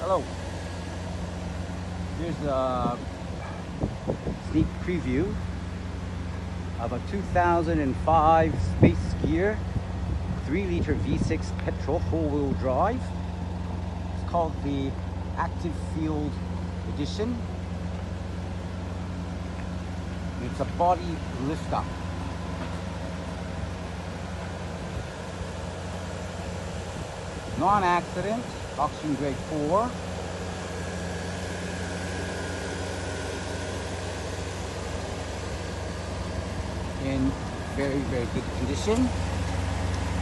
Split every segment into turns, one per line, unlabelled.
Hello. Here's a sneak preview of a 2005 Spacegear 3-liter V6 petrol 4-wheel drive. It's called the Active Field Edition. It's a body lift-up. Non-accident, oxygen grade 4. In very, very good condition.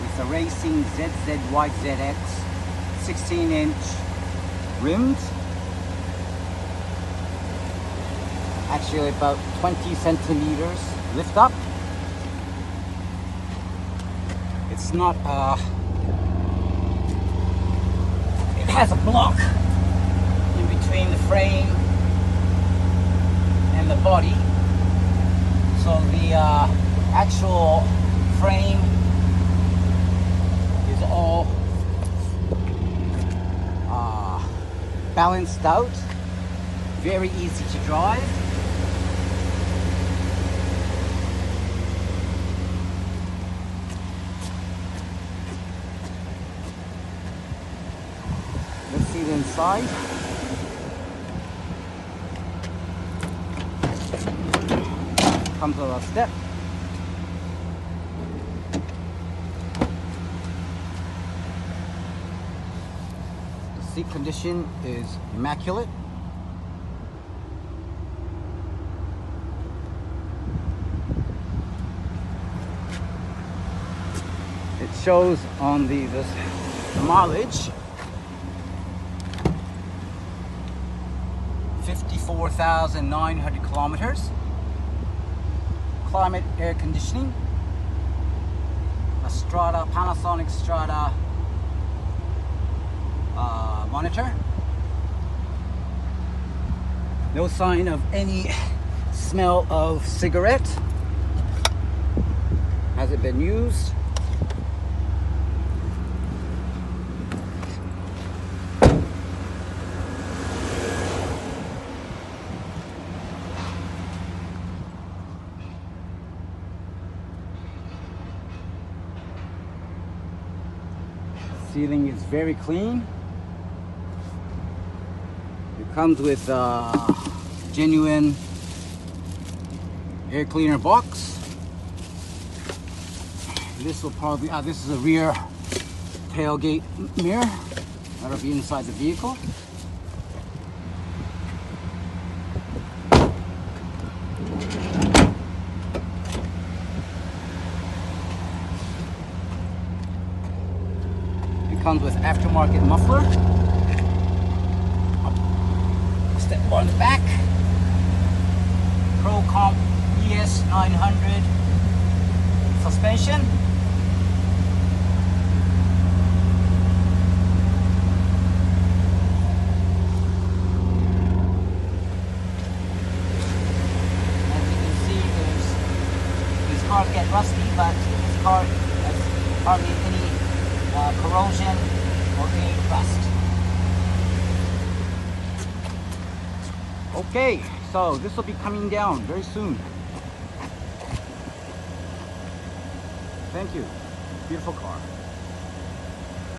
It's a racing ZZYZX 16-inch rims. Actually about 20 centimeters lift up. It's not it has a block in between the frame and the body, so the actual frame is all balanced out, very easy to drive. Let's see the inside. Comes with a step. The seat condition is immaculate. It shows on the mileage. 54,900 kilometers. Climate air conditioning. A Strada, Panasonic Strada monitor. No sign of any smell of cigarette. Hasn't been used. Ceiling is very clean. It comes with a genuine air cleaner box. This will probably, this is a rear tailgate mirror. That'll be inside the vehicle. Comes with aftermarket muffler. Step on the back. Pro Comp ES 900 suspension. As you can see, these cars get rusty, but this car has hardly any corrosion or any rust. Okay, so this will be coming down very soon. Thank you. Beautiful car.